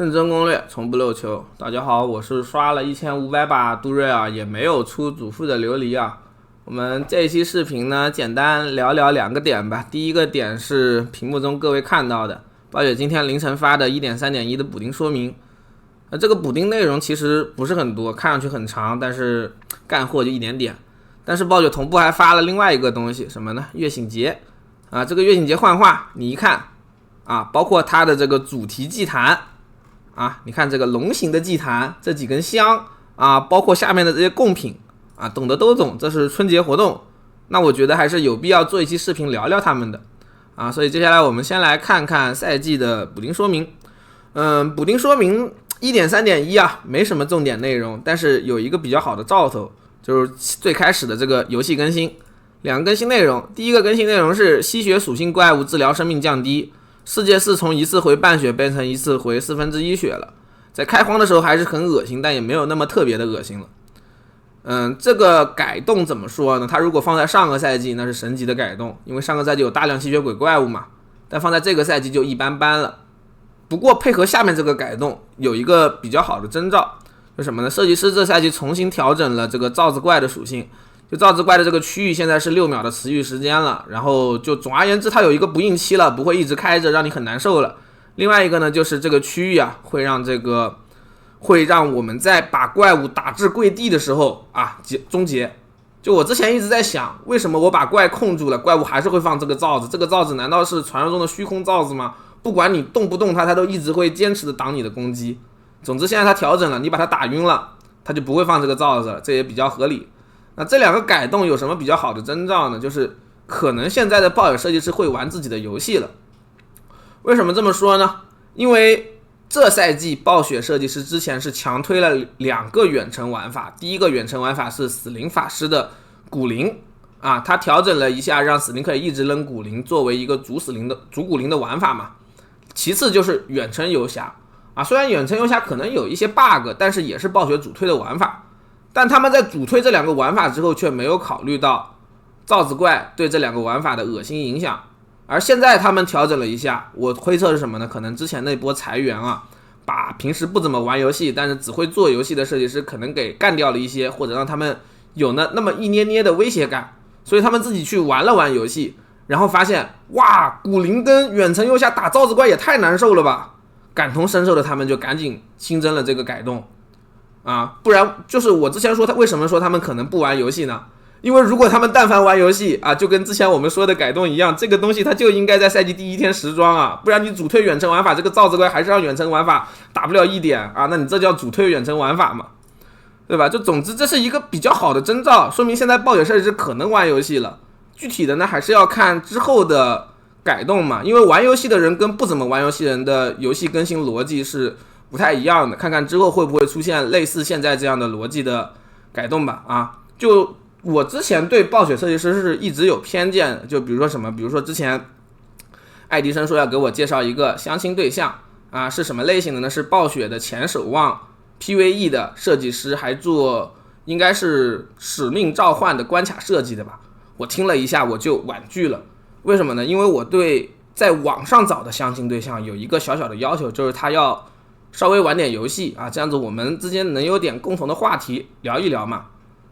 认真攻略，从不漏球。大家好，我是刷了1500把杜瑞尔也没有出主副的琉璃啊。我们这一期视频呢，简单聊聊两个点吧。第一个点是屏幕中各位看到的，暴雪今天凌晨发的 1.3.1 的补丁说明。这个补丁内容其实不是很多，看上去很长，但是干货就一点点。但是暴雪同步还发了另外一个东西，什么呢？月醒节啊，这个月醒节幻化，你一看啊，包括它的这个主题祭坛啊，你看这个龙形的祭坛，这几根香啊，包括下面的这些贡品啊，懂的都懂，这是春节活动。那我觉得还是有必要做一期视频聊聊他们的啊，所以接下来我们先来看看赛季的补丁说明。补丁说明 1.3.1 啊，没什么重点内容，但是有一个比较好的兆头，就是最开始的这个游戏更新，两个更新内容。第一个更新内容是吸血属性怪物治疗生命降低，世界4从1次回半血变成1次回1/4血了。在开荒的时候还是很恶心，但也没有那么特别的恶心了。这个改动怎么说呢？它如果放在上个赛季，那是神级的改动，因为上个赛季有大量吸血鬼怪物嘛，但放在这个赛季就一般般了。不过配合下面这个改动，有一个比较好的征兆，是什么呢？设计师这赛季重新调整了这个造子怪的属性，就造子怪的这个区域现在是6秒的持续时间了，然后就总而言之，它有一个不应期了，不会一直开着让你很难受了。另外一个呢，就是这个区域啊，会让我们在把怪物打至跪地的时候啊终结。就我之前一直在想，为什么我把怪控住了，怪物还是会放这个罩子？这个罩子难道是传说中的虚空罩子吗？不管你动不动它都一直会坚持的挡你的攻击。总之现在它调整了，你把它打晕了，它就不会放这个罩子了，这也比较合理。那这两个改动有什么比较好的征兆呢？就是可能现在的暴雪设计师会玩自己的游戏了。为什么这么说呢？因为这赛季暴雪设计师之前是强推了2个远程玩法，第一个远程玩法是死灵法师的骨灵啊，他调整了一下，让死灵可以一直扔骨灵，作为一个主骨灵的玩法嘛。其次就是远程游侠啊，虽然远程游侠可能有一些 bug， 但是也是暴雪主推的玩法。但他们在主推这2个玩法之后，却没有考虑到造子怪对这2个玩法的恶心影响。而现在他们调整了一下，我推测是什么呢？可能之前那波裁员啊，把平时不怎么玩游戏但是只会做游戏的设计师可能给干掉了一些，或者让他们有那么一捏捏的威胁感，所以他们自己去玩了玩游戏，然后发现哇，骨灵跟远程游侠打造子怪也太难受了吧，感同身受的他们就赶紧新增了这个改动啊，不然就是我之前说为什么说他们可能不玩游戏呢？因为如果他们但凡玩游戏啊，就跟之前我们说的改动一样，这个东西它就应该在赛季第1天时装啊，不然你主推远程玩法，这个造子怪还是让远程玩法打不了1点啊，那你这叫主推远程玩法嘛，对吧？就总之这是一个比较好的征兆，说明现在暴雪设计师可能玩游戏了。具体的呢，还是要看之后的改动嘛，因为玩游戏的人跟不怎么玩游戏人的游戏更新逻辑是不太一样的，看看之后会不会出现类似现在这样的逻辑的改动吧。啊，就我之前对暴雪设计师是一直有偏见的，就比如说什么，比如说之前爱迪生说要给我介绍一个相亲对象啊，是什么类型的呢？是暴雪的前守望 PVE 的设计师，还做应该是使命召唤的关卡设计的吧。我听了一下我就婉拒了，为什么呢？因为我对在网上找的相亲对象有一个小小的要求，就是他要稍微玩点游戏啊，这样子我们之间能有点共同的话题聊一聊嘛，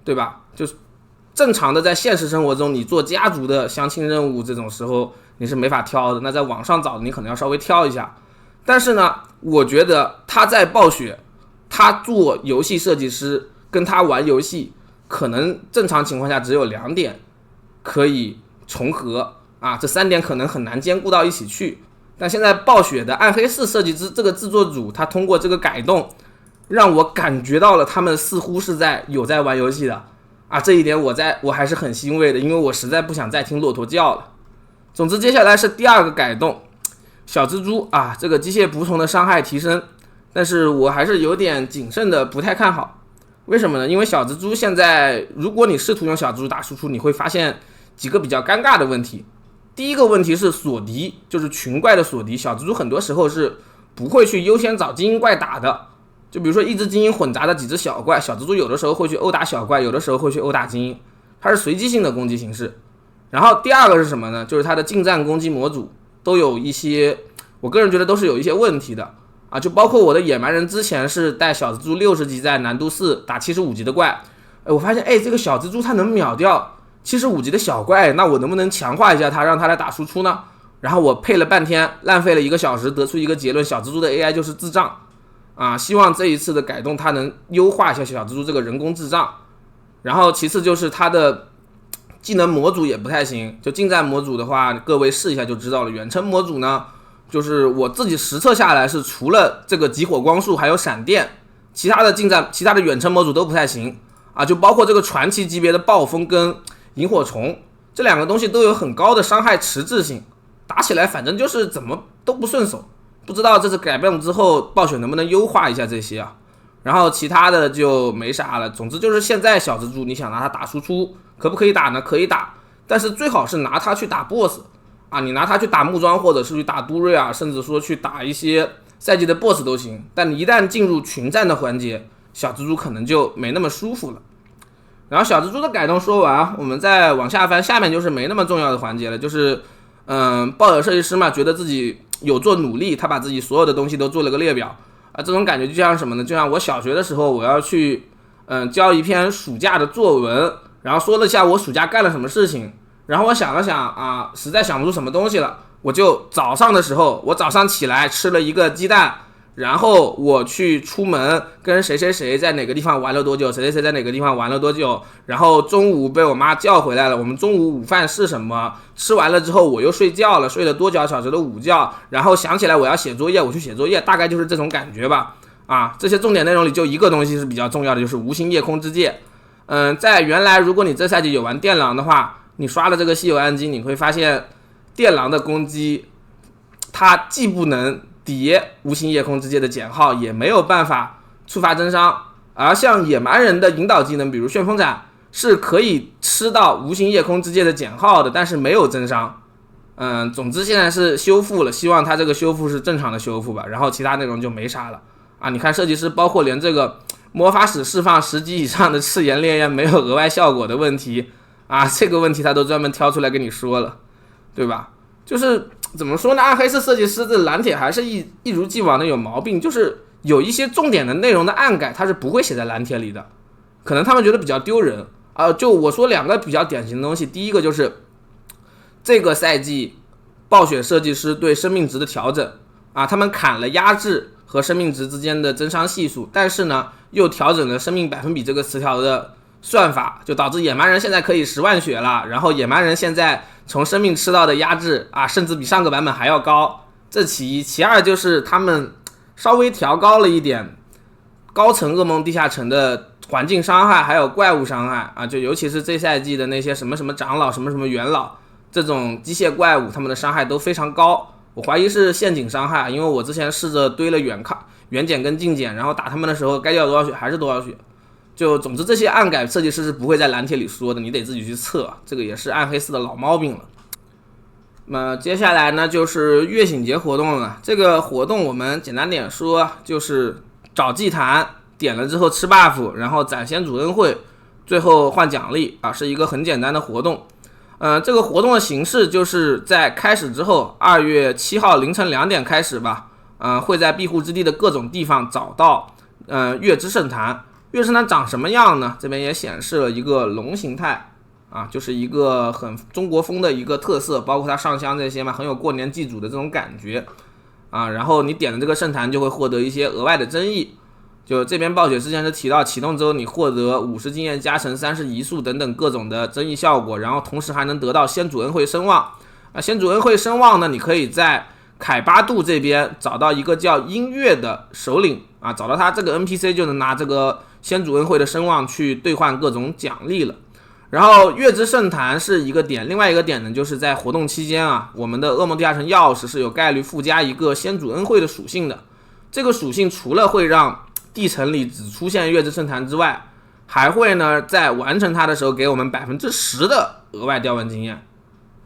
对吧？就是正常的在现实生活中，你做家族的相亲任务这种时候你是没法挑的，那在网上找的你可能要稍微挑一下。但是呢，我觉得他在暴雪，他做游戏设计师跟他玩游戏，可能正常情况下只有2点可以重合啊，这3点可能很难兼顾到一起去。但现在暴雪的暗黑4设计师这个制作组，他通过这个改动，让我感觉到了他们似乎是有在玩游戏的啊，这一点我还是很欣慰的，因为我实在不想再听骆驼叫了。总之接下来是第2个改动，小蜘蛛啊，这个机械仆从的伤害提升，但是我还是有点谨慎的，不太看好。为什么呢？因为小蜘蛛现在如果你试图用小蜘蛛打输出，你会发现几个比较尴尬的问题。第一个问题是锁敌，就是群怪的锁敌，小蜘蛛很多时候是不会去优先找精英怪打的，就比如说一只精英混杂的几只小怪，小蜘蛛有的时候会去殴打小怪，有的时候会去殴打精英，它是随机性的攻击形式。然后第2个是什么呢？就是它的近战攻击模组都有一些，我个人觉得都是有一些问题的啊，就包括我的野蛮人之前是带小蜘蛛60级在难度4打75级的怪，我发现这个小蜘蛛它能秒掉75级的小怪，那我能不能强化一下它，让它来打输出呢？然后我配了半天，浪费了1个小时，得出一个结论：小蜘蛛的 AI 就是智障啊！希望这一次的改动它能优化一下小蜘蛛这个人工智障。然后其次就是它的技能模组也不太行，就近战模组的话，各位试一下就知道了。远程模组呢，就是我自己实测下来是除了这个集火光束还有闪电，其他的远程模组都不太行啊，就包括这个传奇级别的暴风跟萤火虫这2个东西都有很高的伤害迟滞性，打起来反正就是怎么都不顺手。不知道这次改变之后暴雪能不能优化一下这些啊？然后其他的就没啥了。总之就是现在小蜘蛛你想拿它打输出，可不可以打呢？可以打，但是最好是拿它去打 BOSS 啊，你拿它去打木桩，或者是去打都瑞啊，甚至说去打一些赛季的 BOSS 都行。但你一旦进入群战的环节，小蜘蛛可能就没那么舒服了。然后小蜘蛛的改动说完，我们再往下翻，下面就是没那么重要的环节了，就是暴雪设计师嘛，觉得自己有做努力，他把自己所有的东西都做了个列表啊，这种感觉就像什么呢？就像我小学的时候，我要去交一篇暑假的作文，然后说了一下我暑假干了什么事情，然后我想了想啊，实在想不出什么东西了，我就早上的时候，我早上起来吃了一个鸡蛋，然后我去出门跟谁谁谁在哪个地方玩了多久，谁谁谁在哪个地方玩了多久，然后中午被我妈叫回来了，我们中午午饭是什么，吃完了之后我又睡觉了，睡了多少小时的午觉，然后想起来我要写作业，我去写作业，大概就是这种感觉吧。啊，这些重点内容里就一个东西是比较重要的，就是无形夜空之界。在原来如果你这赛季有玩电狼的话，你刷了这个稀有暗金，你会发现电狼的攻击它既不能叠无形夜空之界的减号，也没有办法触发增伤，而像野蛮人的引导技能比如旋风斩是可以吃到无形夜空之界的减号的，但是没有增伤。总之现在是修复了，希望它这个修复是正常的修复吧，然后其他内容就没啥了啊。你看设计师包括连这个魔法使释放10级以上的赤炎烈焰没有额外效果的问题啊，这个问题他都专门挑出来跟你说了，对吧？就是怎么说呢，暗黑四设计师的蓝帖还是一如既往的有毛病，就是有一些重点的内容的暗改他是不会写在蓝帖里的，可能他们觉得比较丢人啊。就我说2个比较典型的东西，第一个就是这个赛季暴雪设计师对生命值的调整啊，他们砍了压制和生命值之间的增伤系数，但是呢又调整了生命百分比这个词条的算法，就导致野蛮人现在可以10万血了，然后野蛮人现在从生命吃到的压制啊，甚至比上个版本还要高，这其一。其二就是他们稍微调高了一点高层噩梦地下城的环境伤害还有怪物伤害啊，就尤其是这赛季的那些什么什么长老什么什么元老这种机械怪物，他们的伤害都非常高，我怀疑是陷阱伤害，因为我之前试着堆了远检跟近检，然后打他们的时候该掉多少血还是多少血。就总之这些暗改设计师是不会在蓝帖里说的，你得自己去测，这个也是暗黑4的老毛病了。那接下来呢就是月醒节活动了，这个活动我们简单点说，就是找祭坛点了之后吃 buff， 然后攒先祖恩惠，最后换奖励啊，是一个很简单的活动。这个活动的形式就是在开始之后2月7号凌晨2点开始吧，会在庇护之地的各种地方找到月之圣坛。月之圣坛长什么样呢？这边也显示了一个龙形态啊，就是一个很中国风的一个特色，包括它上香这些嘛，很有过年祭祖的这种感觉啊。然后你点了这个圣坛就会获得一些额外的增益，就这边暴雪之前是提到启动之后你获得50经验加成30移速等等各种的增益效果，然后同时还能得到先祖恩惠声望啊。先祖恩惠声望呢，你可以在凯巴杜这边找到一个叫音乐的首领啊，找到他这个 NPC 就能拿这个先祖恩惠的声望去兑换各种奖励了。然后月之圣坛是一个点，另外一个点呢，就是在活动期间啊，我们的噩梦地下城钥匙是有概率附加一个先祖恩惠的属性的。这个属性除了会让地城里只出现月之圣坛之外，还会呢在完成它的时候给我们10%的额外雕纹经验。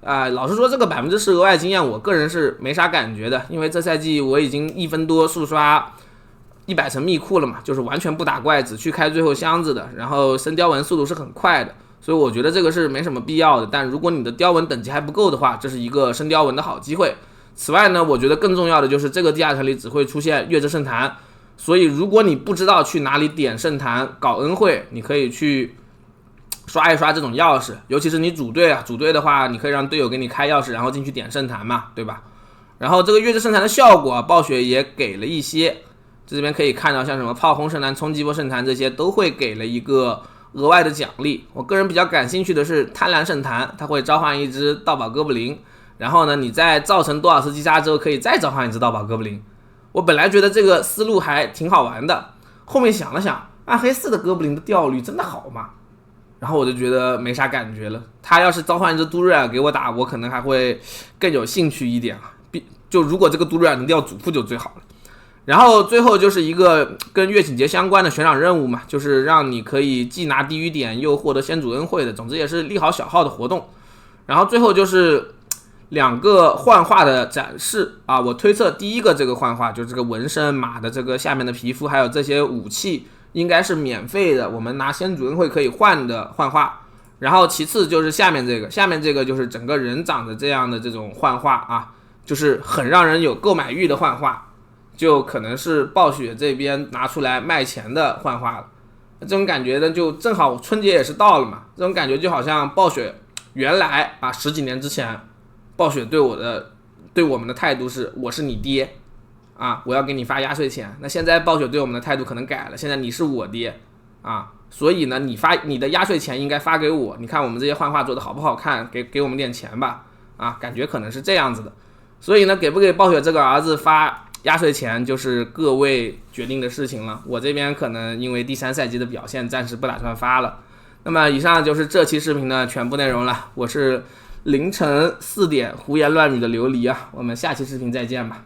老实说这个10%额外经验我个人是没啥感觉的，因为这赛季我已经1分多速刷100层密库了嘛，就是完全不打怪，只去开最后箱子的，然后升雕纹速度是很快的，所以我觉得这个是没什么必要的。但如果你的雕纹等级还不够的话，这是一个升雕纹的好机会。此外呢，我觉得更重要的就是这个地下城里只会出现月之圣坛，所以如果你不知道去哪里点圣坛搞恩惠，你可以去刷一刷这种钥匙，尤其是你组队啊，组队的话，你可以让队友给你开钥匙，然后进去点圣坛嘛，对吧？然后这个月之圣坛的效果，暴雪也给了一些，这边可以看到像什么炮轰圣坛、冲击波圣坛这些都会给了一个额外的奖励。我个人比较感兴趣的是贪婪圣坛，它会召唤一只盗宝哥布林，然后呢，你在造成多少次击杀之后，可以再召唤一只盗宝哥布林。我本来觉得这个思路还挺好玩的，后面想了想，暗黑4的哥布林的掉率真的好吗？然后我就觉得没啥感觉了。他要是召唤一只杜瑞尔给我打，我可能还会更有兴趣一点啊。就如果这个杜瑞尔能掉主副就最好了。然后最后就是一个跟月景节相关的悬赏任务嘛，就是让你可以既拿地狱点又获得先祖恩惠的，总之也是利好小号的活动。然后最后就是2个幻化的展示啊，我推测第一个这个幻化就是这个纹身马的这个下面的皮肤，还有这些武器应该是免费的，我们拿先祖恩惠可以换的幻化。然后其次就是下面这个就是整个人长的这样的这种幻化啊，就是很让人有购买欲的幻化，就可能是暴雪这边拿出来卖钱的幻化了。这种感觉呢，就正好春节也是到了嘛，这种感觉就好像暴雪原来啊10几年之前，暴雪对我们的态度是我是你爹啊，我要给你发压岁钱。那现在暴雪对我们的态度可能改了，现在你是我爹啊，所以呢，你的压岁钱应该发给我。你看我们这些幻化做的好不好看，给我们点钱吧啊，感觉可能是这样子的。所以呢，给不给暴雪这个儿子发压岁钱就是各位决定的事情了。我这边可能因为第3赛季的表现，暂时不打算发了。那么以上就是这期视频的全部内容了。我是凌晨4点胡言乱语的琉璃啊，我们下期视频再见吧。